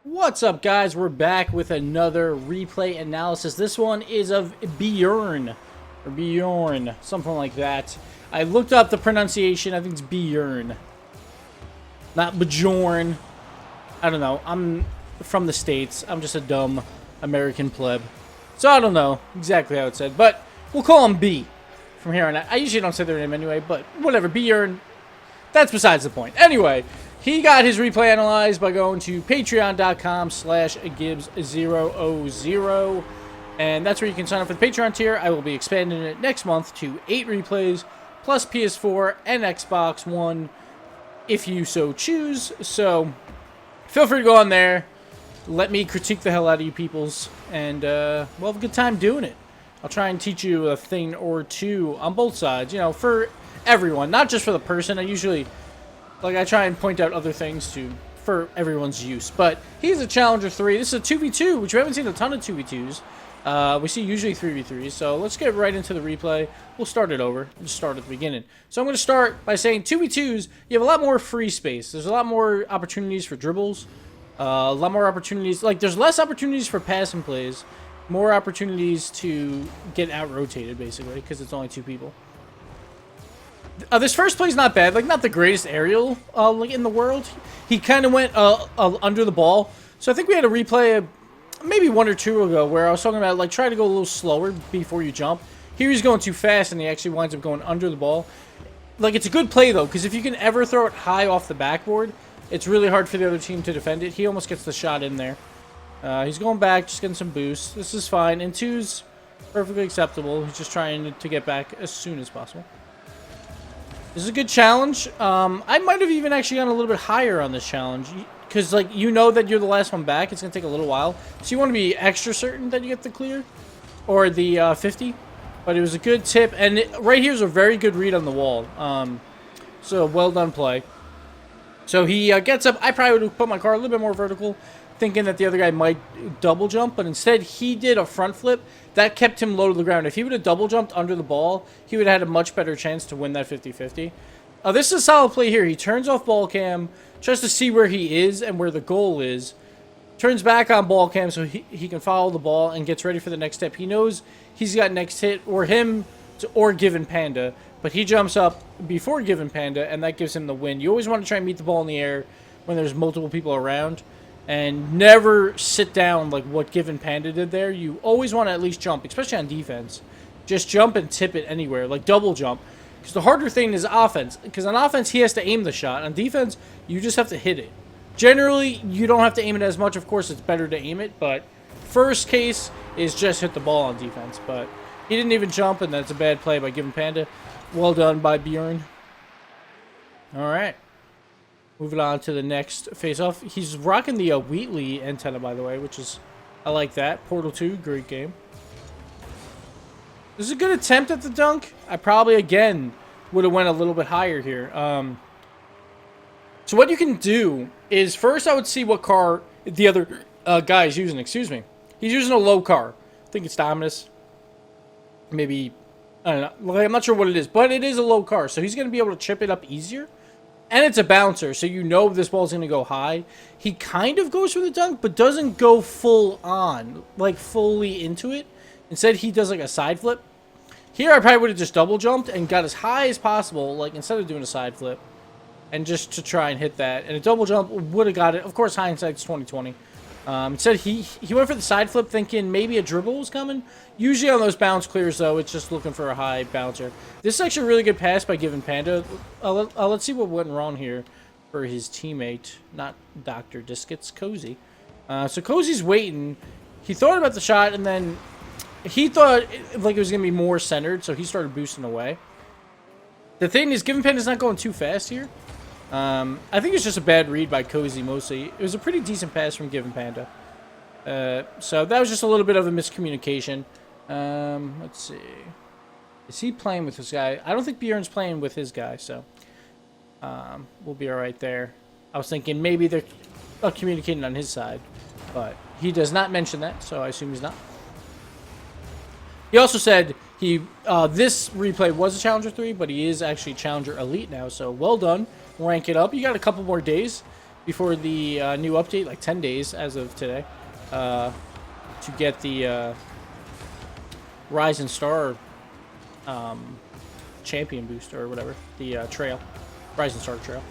What's up, guys? We're back with another replay analysis. This one is of Bjorn, or Bjorn, something like that. I looked up the pronunciation. I think it's Bjorn, not Bjorn. I don't know. I'm from the States. I'm just a dumb American pleb. So I don't know exactly how it's said, but we'll call him B from here on out. I usually don't say their name anyway, but whatever. Bjorn, that's besides the point. Anyway, he got his replay analyzed by going to patreon.com/Gibbs000. And that's where you can sign up for the Patreon tier. I will be expanding it next month to 8 replays, plus PS4 and Xbox One, if you so choose. So, feel free to go on there. Let me critique the hell out of you peoples. And, we'll have a good time doing it. I'll try and teach you a thing or two on both sides, you know, for everyone, not just for the person. I try and point out other things for everyone's use. But he's a Challenger 3. This is a 2v2, which we haven't seen a ton of 2v2s. We see usually 3v3s. So let's get right into the replay. We'll start it over. We'll just start at the beginning. So I'm going to start by saying 2v2s, you have a lot more free space. There's a lot more opportunities for dribbles. A lot more opportunities. Like, there's less opportunities for passing plays. More opportunities to get out-rotated, basically, because it's only 2 people. This first play is not bad. Like, not the greatest aerial in the world. He kind of went under the ball. So I think we had a replay maybe 1 or 2 ago where I was talking about, like, try to go a little slower before you jump. Here he's going too fast, and he actually winds up going under the ball. Like, it's a good play, though, because if you can ever throw it high off the backboard, it's really hard for the other team to defend it. He almost gets the shot in there. He's going back, just getting some boost. This is fine. And 2's perfectly acceptable. He's just trying to get back as soon as possible. This is a good challenge. I might have even actually gone a little bit higher on this challenge. Because, like, you know that you're the last one back. It's going to take a little while. So you want to be extra certain that you get the clear. Or the 50. But it was a good tip. And right here is a very good read on the wall. So, well done play. So he gets up. I probably would have put my car a little bit more vertical, thinking that the other guy might double jump, but instead he did a front flip. That kept him low to the ground. If he would have double jumped under the ball, he would have had a much better chance to win that 50-50. This is a solid play here. He turns off ball cam, tries to see where he is and where the goal is, turns back on ball cam so he can follow the ball and gets ready for the next step. He knows he's got next hit or him or Given Panda, but he jumps up before Given Panda, and that gives him the win. You always want to try and meet the ball in the air when there's multiple people around. And never sit down like what Given Panda did there. You always want to at least jump, especially on defense. Just jump and tip it anywhere, like double jump. Because the harder thing is offense. Because on offense, he has to aim the shot. On defense, you just have to hit it. Generally, you don't have to aim it as much. Of course, it's better to aim it. But first case is just hit the ball on defense. But he didn't even jump, and that's a bad play by Given Panda. Well done by Bjorn. All right. Moving on to the next face-off. He's rocking the Wheatley antenna, by the way, which is... I like that. Portal 2, great game. This is a good attempt at the dunk. I probably, again, would have went a little bit higher here. So what you can do is, first I would see what car the other guy is using. Excuse me. He's using a low car. I think it's Dominus. Maybe... I don't know. I'm not sure what it is, but it is a low car, so he's going to be able to chip it up easier. And it's a bouncer, so you know this ball's going to go high. He kind of goes for the dunk, but doesn't go full on, like fully into it. Instead, he does like a side flip. Here, I probably would have just double jumped and got as high as possible, like instead of doing a side flip. And just to try and hit that. And a double jump would have got it. Of course, hindsight's 20/20. Instead, he went for the side flip thinking maybe a dribble was coming. Usually on those bounce clears, though, it's just looking for a high bouncer. This is actually a really good pass by Given Panda. Let's see what went wrong here for his teammate, not Dr. Discus, Cozy. So Cozy's waiting. He thought about the shot, and then he thought like it was going to be more centered, so he started boosting away. The thing is, Given Panda's not going too fast here. I think it's just a bad read by Cozy mostly. It was a pretty decent pass from Given Panda. So that was just a little bit of a miscommunication. Let's see. Is he playing with this guy? I don't think Bjorn's playing with his guy, so we'll be alright there. I was thinking maybe they're communicating on his side, but he does not mention that, so I assume he's not. He also said this replay was a Challenger 3, but he is actually Challenger Elite now, so well done. Rank it up. You got a couple more days. before the new update, like 10 days as of today, to get the Rise and Star champion boost or whatever, the trail, Rise and Star trail.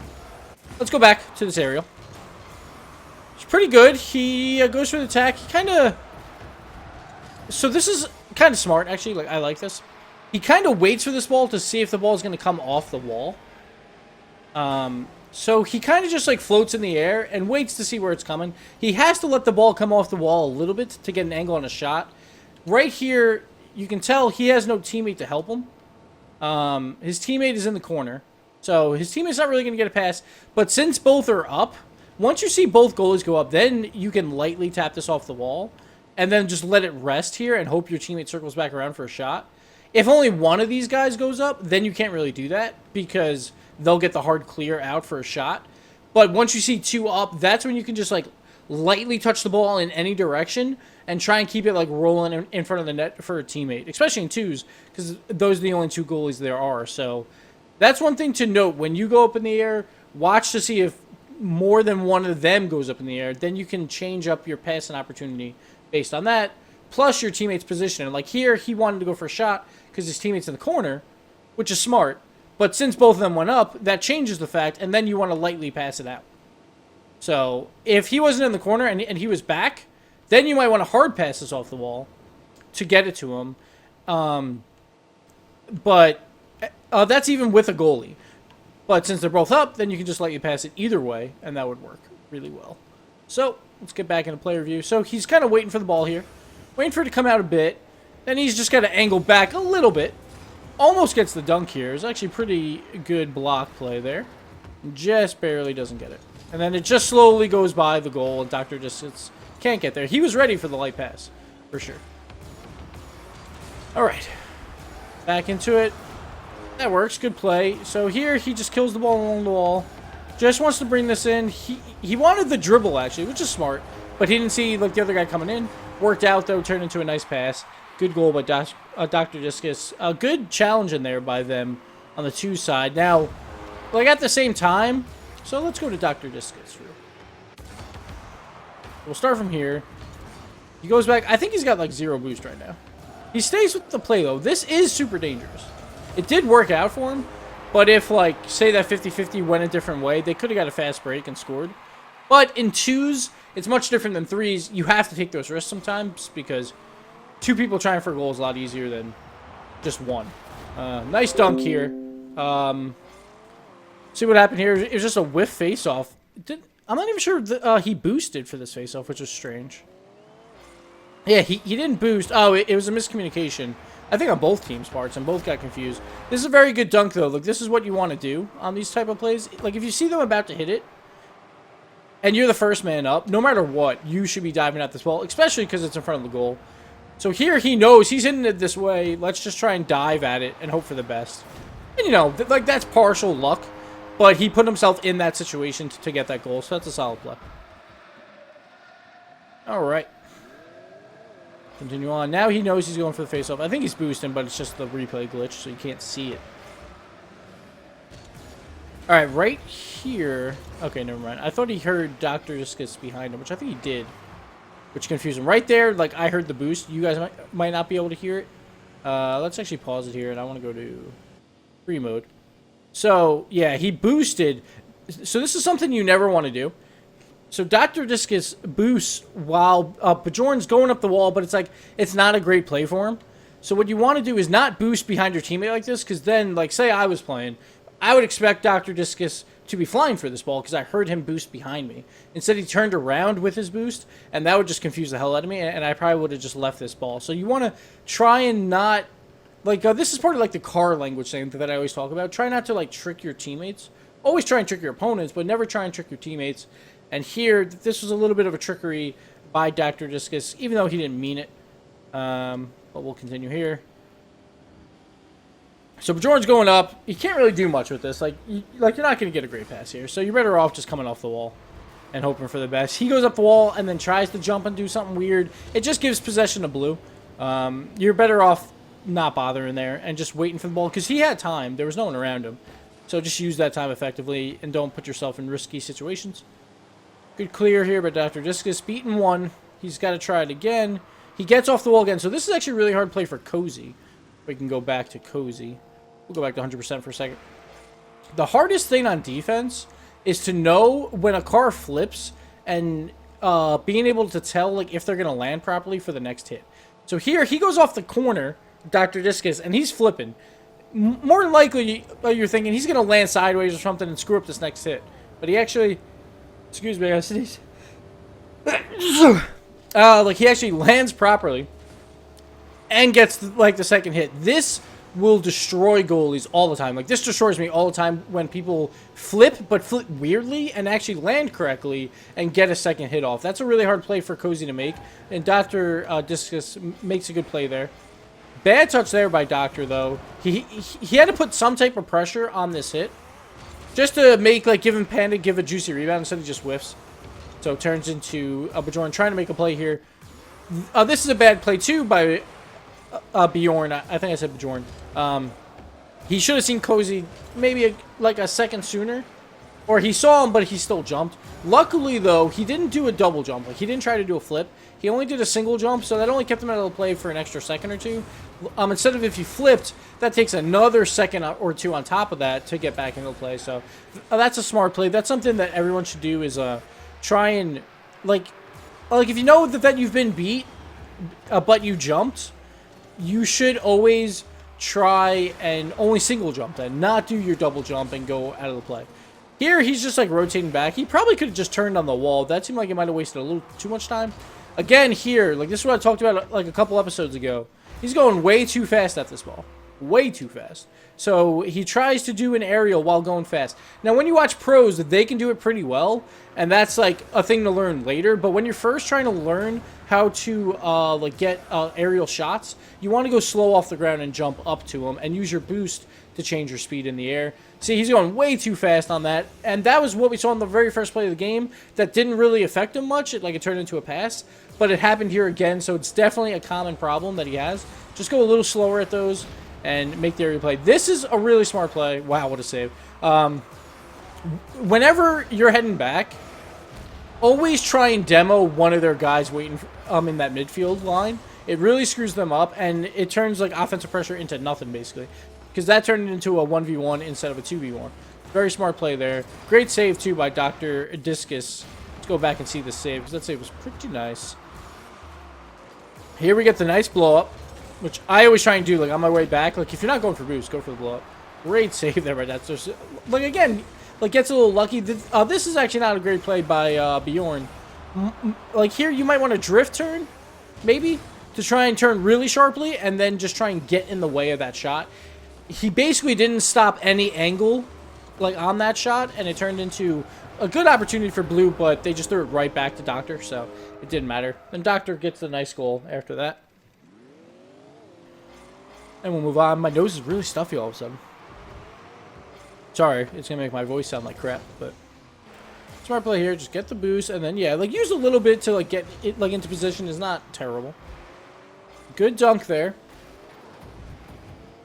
Let's go back to this aerial. It's pretty good. He goes for the attack. He kind of... So this is kind of smart, actually. Like, I like this. He kind of waits for this ball to see if the ball is going to come off the wall. So he kind of just like floats in the air and waits to see where it's coming. He has to let the ball come off the wall a little bit to get an angle on a shot. Right here, you can tell he has no teammate to help him. His teammate is in the corner. So his teammate's not really going to get a pass. But since both are up, once you see both goalies go up, then you can lightly tap this off the wall. And then just let it rest here and hope your teammate circles back around for a shot. If only one of these guys goes up, then you can't really do that because they'll get the hard clear out for a shot. But once you see two up, that's when you can just like lightly touch the ball in any direction and try and keep it like rolling in front of the net for a teammate, especially in twos because those are the only two goalies there are. So that's one thing to note. When you go up in the air, watch to see if more than one of them goes up in the air. Then you can change up your passing opportunity based on that, plus your teammate's position. And like here, he wanted to go for a shot because his teammate's in the corner, which is smart. But since both of them went up, that changes the fact, and then you want to lightly pass it out. So if he wasn't in the corner and he was back, then you might want to hard pass this off the wall to get it to him. But that's even with a goalie. But since they're both up, then you can just lightly pass it either way, and that would work really well. So let's get back into player view. So he's kind of waiting for the ball here. Waiting for it to come out a bit. Then he's just got to angle back a little bit. Almost gets the dunk here. It's actually pretty good block play there. Just barely doesn't get it. And then it just slowly goes by the goal, and Doctor just can't get there. He was ready for the light pass, for sure. All right. Back into it. That works. Good play. So here he just kills the ball along the wall. Just wants to bring this in. He wanted the dribble, actually, which is smart. But he didn't see like the other guy coming in. Worked out, though. Turned into a nice pass. Good goal by Dr. Discus. A good challenge in there by them on the two side. Now, like at the same time, so let's go to Dr. Discus. We'll start from here. He goes back. I think he's got like 0 boost right now. He stays with the play, though. This is super dangerous. It did work out for him. But if, like, say that 50-50 went a different way, they could have got a fast break and scored. But in twos, it's much different than threes. You have to take those risks sometimes because 2 people trying for a goal is a lot easier than just 1. Nice dunk here. See what happened here? It was just a whiff face-off. I'm not even sure that, he boosted for this face-off, which is strange. Yeah, he didn't boost. Oh, it was a miscommunication. I think on both teams' parts, and both got confused. This is a very good dunk, though. Look, this is what you want to do on these type of plays. Like, if you see them about to hit it, and you're the first man up, no matter what, you should be diving at this ball, especially because it's in front of the goal. So here he knows he's hitting it this way. Let's just try and dive at it and hope for the best. And, you know, like, that's partial luck, but he put himself in that situation to get that goal, so that's a solid play. All right. Continue on. Now he knows he's going for the faceoff. I think he's boosting, but it's just the replay glitch, so you can't see it. All right, right here. Okay, never mind. I thought he heard Dr. Discus behind him, which I think he did, which confused him. Right there, like, I heard the boost. You guys might not be able to hear it. Let's actually pause it here, and I want to go to free mode. So, yeah, he boosted. So this is something you never want to do. So Dr. Discus boosts while Bjorn's going up the wall, but it's like, it's not a great play for him. So what you want to do is not boost behind your teammate like this, because then, like, say I was playing, I would expect Dr. Discus to be flying for this ball, because I heard him boost behind me. Instead, he turned around with his boost, and that would just confuse the hell out of me, and I probably would have just left this ball. So you want to try and not, like, this is part of, like, the car language thing that I always talk about. Try not to, like, trick your teammates. Always try and trick your opponents, but never try and trick your teammates. And here, this was a little bit of a trickery by Dr. Discus, even though he didn't mean it. But we'll continue here. So Bjorn's going up. You can't really do much with this. Like you're not going to get a great pass here. So you're better off just coming off the wall and hoping for the best. He goes up the wall and then tries to jump and do something weird. It just gives possession to blue. You're better off not bothering there and just waiting for the ball because he had time. There was no one around him. So just use that time effectively and don't put yourself in risky situations. Good clear here, but Dr. Discus beaten one. He's got to try it again. He gets off the wall again. So this is actually a really hard play for Cozy. We can go back to Cozy. We'll go back to 100% for a second. The hardest thing on defense is to know when a car flips and being able to tell like if they're going to land properly for the next hit. So here, he goes off the corner, Dr. Discus, and he's flipping. More than likely, you're thinking he's going to land sideways or something and screw up this next hit. But he actually... Excuse me, I gotta sneeze. Like, he actually lands properly and gets, like, the second hit. This will destroy goalies all the time. Like, this destroys me all the time when people flip, but flip weirdly and actually land correctly and get a second hit off. That's a really hard play for Cozy to make, and Dr. Discus makes a good play there. Bad touch there by Doctor, though. He had to put some type of pressure on this hit just to make, like, give him Panda give a juicy rebound instead of just whiffs. So it turns into Bjorn trying to make a play here. This is a bad play, too, by Bjorn. I think I said Bjorn. He should have seen Cozy maybe like a second sooner. Or he saw him, but he still jumped. Luckily, though, he didn't do a double jump. Like, he didn't try to do a flip. He only did a single jump, so that only kept him out of the play for an extra second or two. Instead of if you flipped, that takes another second or two on top of that to get back into the play. So that's a smart play. That's something that everyone should do is try and, like if you know that you've been beat, but you jumped, you should always try and only single jump then, not do your double jump and go out of the play. Here, he's just, like, rotating back. He probably could have just turned on the wall. That seemed like it might have wasted a little too much time. Again, here, like, this is what I talked about, like, a couple episodes ago. He's going way too fast at this ball. Way too fast. So, he tries to do an aerial while going fast. Now, when you watch pros, they can do it pretty well, and that's, like, a thing to learn later. But when you're first trying to learn how to, like, get aerial shots, you want to go slow off the ground and jump up to them and use your boost to change your speed in the air. See, he's going way too fast on that, and that was what we saw in the very first play of the game. That didn't really affect him much. It turned into a pass, but it happened here again, so it's definitely a common problem that he has. Just go a little slower at those and make the area play. This is a really smart play. Wow, what a save. Whenever you're heading back, always try and demo one of their guys waiting in that midfield line. It really screws them up, and it turns, like, offensive pressure into nothing, basically. Because that turned into a 1v1 instead of a 2v1. Very smart play there. Great save, too, by Dr. Discus. Let's go back and see the save, because that save was pretty nice. Here we get the nice blow-up, which I always try and do, like, on my way back. Like, if you're not going for boost, go for the blow-up. Great save there by that. So, like, again, like, gets a little lucky. This is actually not a great play by Bjorn. Like, here, you might want to drift turn, maybe, to try and turn really sharply, and then just try and get in the way of that shot. He basically didn't stop any angle, like, on that shot, and it turned into a good opportunity for Blue, but they just threw it right back to Doctor, so it didn't matter. And Doctor gets the nice goal after that. And we'll move on. My nose is really stuffy all of a sudden. Sorry, it's going to make my voice sound like crap, but smart play here. Just get the boost, and then, yeah, like, use a little bit to, like, get it, like, into position is not terrible. Good dunk there.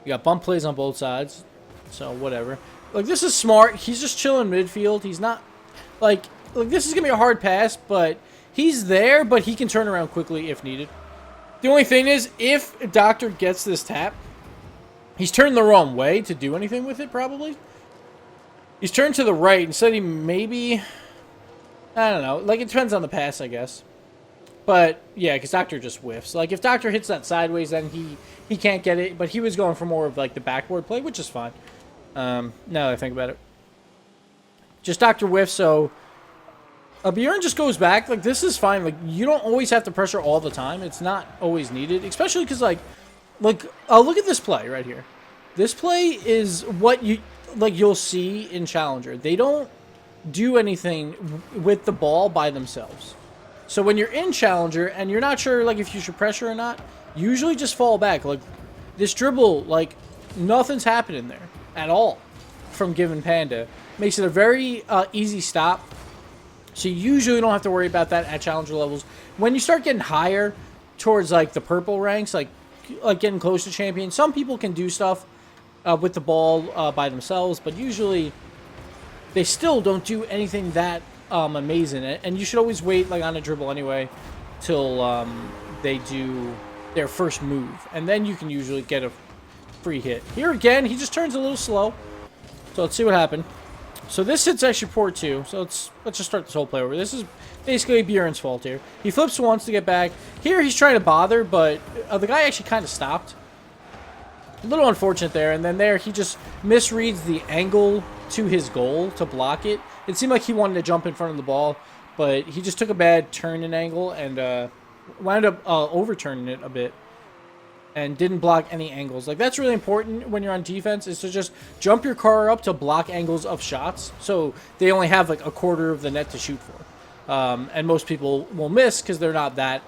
You got bump plays on both sides, so whatever. Like, this is smart. He's just chilling midfield. He's not, like this is going to be a hard pass, but he's there, but he can turn around quickly if needed. The only thing is, if Doctor gets this tap, he's turned the wrong way to do anything with it, probably. He's turned to the right. Instead, he maybe, I don't know. Like, it depends on the pass, I guess. But, yeah, because Doctor just whiffs. Like, if Doctor hits that sideways, then he can't get it. But he was going for more of, like, the backboard play, which is fine. Now that I think about it. Just Doctor whiffs, so Bjorn just goes back. Like, this is fine. Like, you don't always have to pressure all the time. It's not always needed. Especially because, like look at this play right here. This play is what you'll see in Challenger. They don't do anything with the ball by themselves. So when you're in Challenger and you're not sure, like, if you should pressure or not, usually just fall back. Like, this dribble, like, nothing's happening there at all from Given Panda. Makes it a very easy stop. So you usually don't have to worry about that at Challenger levels. When you start getting higher towards, like, the purple ranks, like getting close to champion, some people can do stuff with the ball by themselves, but usually they still don't do anything that amazing. And you should always wait, like, on a dribble anyway till they do their first move. And then you can usually get a free hit. Here again, he just turns a little slow. So let's see what happened. So this hit's actually poor too. So let's just start this whole play over. This is basically Bjorn's fault here. He flips once to get back. Here he's trying to bother, but the guy actually kind of stopped. A little unfortunate there. And then there he just misreads the angle to his goal to block it. It seemed like he wanted to jump in front of the ball, but he just took a bad turn in angle and wound up overturning it a bit. And didn't block any angles. Like, that's really important when you're on defense, is to just jump your car up to block angles of shots. So they only have, like, a quarter of the net to shoot for. And most people will miss because they're not that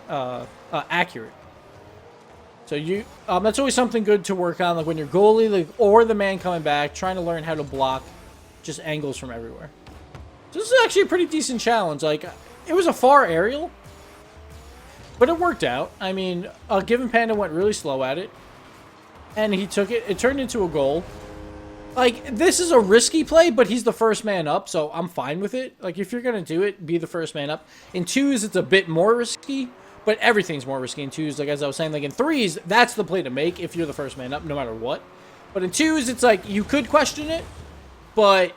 accurate. So that's always something good to work on. Like, when your goalie, like, or the man coming back, trying to learn how to block just angles from everywhere. So this is actually a pretty decent challenge. Like, it was a far aerial. But it worked out. I mean, Given Panda went really slow at it. And he took it. It turned into a goal. Like, this is a risky play, but he's the first man up, so I'm fine with it. Like, if you're going to do it, be the first man up. In twos, it's a bit more risky, but everything's more risky in twos. Like, as I was saying, like, in threes, that's the play to make if you're the first man up, no matter what. But in twos, it's like, you could question it, but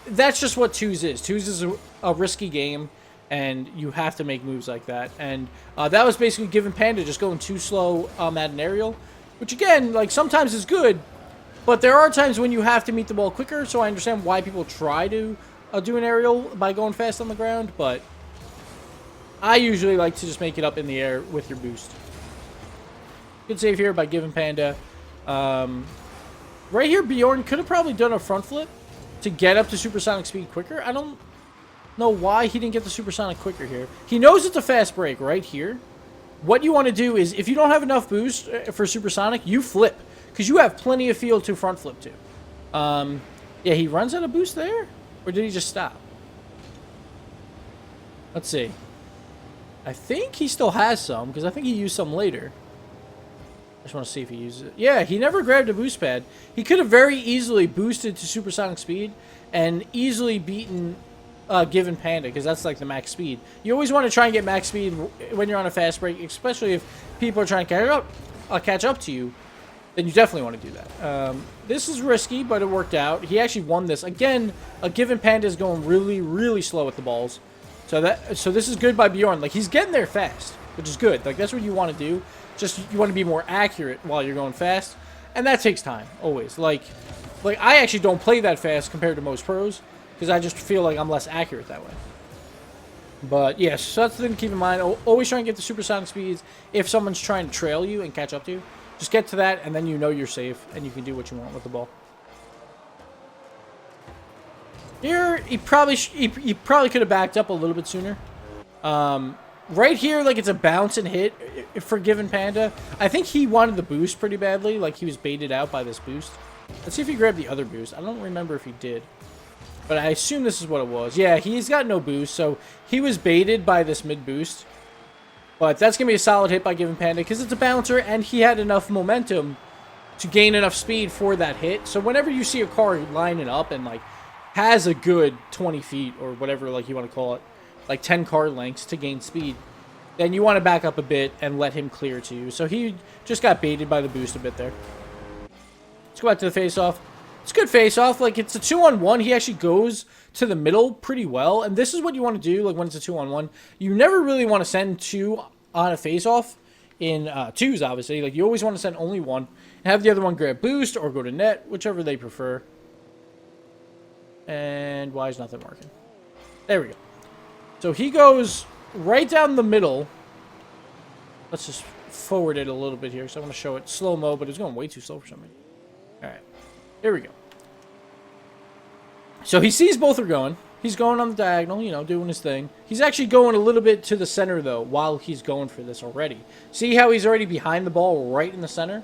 that's just what twos is. Twos is a risky game. And you have to make moves like that. And that was basically Given Panda just going too slow at an aerial. Which, again, like, sometimes is good. But there are times when you have to meet the ball quicker. So I understand why people try to do an aerial by going fast on the ground. But I usually like to just make it up in the air with your boost. Good save here by Given Panda. Right here, Bjorn could have probably done a front flip to get up to supersonic speed quicker. I don't know why he didn't get the supersonic quicker here. He knows it's a fast break right here. What you want to do is, if you don't have enough boost for supersonic, you flip, because you have plenty of field to front flip to. Yeah, he runs out of boost there, or did he just stop? Let's see. I think he still has some, because I think he used some later. I just want to see if he uses it. Yeah, he never grabbed a boost pad. He could have very easily boosted to supersonic speed and easily beaten Given Panda, because that's like the max speed. You always want to try and get max speed when you're on a fast break, especially if people are trying to catch up to you. Then you definitely want to do that. This is risky, but it worked out. He actually won this. Again, Given Panda is going really, really slow with the balls. So this is good by Bjorn. Like, he's getting there fast, which is good. Like, that's what you want to do. Just, you want to be more accurate while you're going fast. And that takes time, always. Like I actually don't play that fast compared to most pros, because I just feel like I'm less accurate that way. But, yes, so that's the thing to keep in mind. Always try and get the supersonic speeds if someone's trying to trail you and catch up to you. Just get to that, and then you know you're safe, and you can do what you want with the ball. Here, he probably could have backed up a little bit sooner. Right here, like, it's a bounce and hit for Given Panda. I think he wanted the boost pretty badly. Like, he was baited out by this boost. Let's see if he grabbed the other boost. I don't remember if he did. But I assume this is what it was. Yeah, he's got no boost, so he was baited by this mid-boost. But that's going to be a solid hit by Given Panda, because it's a bouncer, and he had enough momentum to gain enough speed for that hit. So whenever you see a car lining up and, like, has a good 20 feet, or whatever, like, you want to call it, like 10 car lengths to gain speed, then you want to back up a bit and let him clear to you. So he just got baited by the boost a bit there. Let's go back to the face-off. It's a good face-off. Like, it's a 2-on-1. He actually goes to the middle pretty well. And this is what you want to do, like, when it's a 2-on-1. You never really want to send two on a face-off in twos, obviously. Like, you always want to send only one. And have the other one grab boost or go to net, whichever they prefer. And why is nothing working? There we go. So he goes right down the middle. Let's just forward it a little bit here, so I want to show it slow-mo, but it's going way too slow for some reason. All right. There we go. So he sees both are going. He's going on the diagonal, you know, doing his thing. He's actually going a little bit to the center, though, while he's going for this already. See how he's already behind the ball right in the center?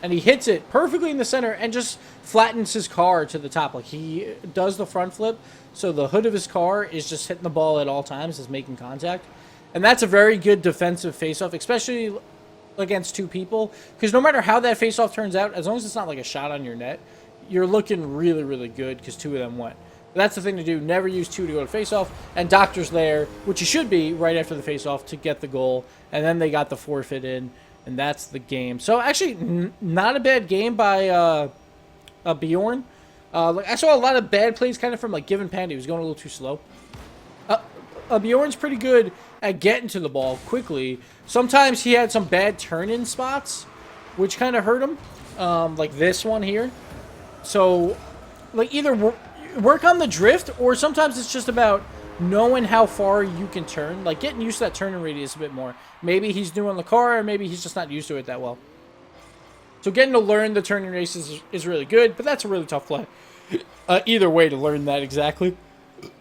And he hits it perfectly in the center and just flattens his car to the top. Like, he does the front flip, so the hood of his car is just hitting the ball at all times, is making contact. And that's a very good defensive face-off, especially against two people. Because no matter how that face-off turns out, as long as it's not like a shot on your net, you're looking really, really good because two of them went. That's the thing to do. Never use 2 to go to face-off. And Doctor's there, which you should be right after the face-off to get the goal. And then they got the forfeit in, and that's the game. So actually, not a bad game by Bjorn. I saw a lot of bad plays kind of from like Gibbs Panda. He was going a little too slow. Bjorn's pretty good at getting to the ball quickly. Sometimes he had some bad turn-in spots, which kind of hurt him, like this one here. So, like, either work on the drift, or sometimes it's just about knowing how far you can turn, like getting used to that turning radius a bit more. Maybe he's doing the car, or maybe he's just not used to it that well. So getting to learn the turning radius is really good, but that's a really tough play. Either way to learn that exactly.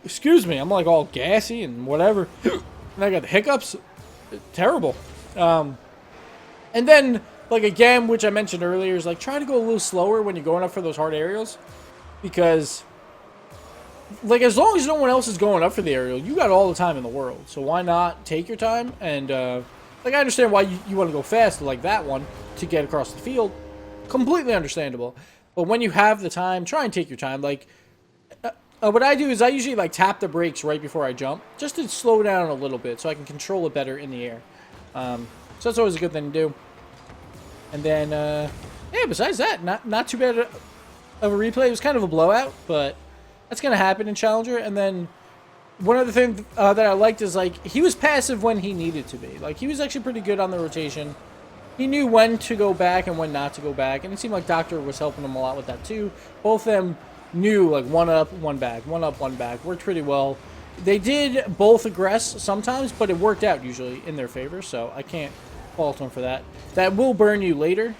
Excuse me, I'm like all gassy and whatever. And I got the hiccups. Terrible. And then, like again, which I mentioned earlier, is like try to go a little slower when you're going up for those hard aerials. Because, like, as long as no one else is going up for the aerial, you got all the time in the world. So why not take your time? And, like, I understand why you want to go fast like that one to get across the field. Completely understandable. But when you have the time, try and take your time. Like, what I do is I usually, like, tap the brakes right before I jump, just to slow down a little bit so I can control it better in the air. So that's always a good thing to do. And then, yeah, besides that, not too bad of a replay. It was kind of a blowout, but that's going to happen in Challenger. And then one other thing that I liked is, like, he was passive when he needed to be. Like, he was actually pretty good on the rotation. He knew when to go back and when not to go back. And it seemed like Doctor was helping him a lot with that, too. Both of them knew, like, one up, one back, one up, one back. Worked pretty well. They did both aggress sometimes, but it worked out usually in their favor, so I can't fault them for that. That will burn you later.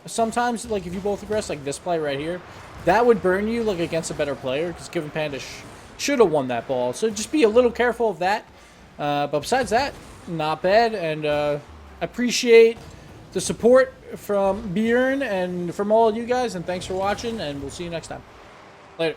Sometimes, like, if you both aggress, like this play right here, that would burn you, like, against a better player, because Gibbs Panda should have won that ball. So just be a little careful of that. But besides that, not bad, and appreciate the support from Bjorn and from all of you guys, and thanks for watching, and we'll see you next time. Later.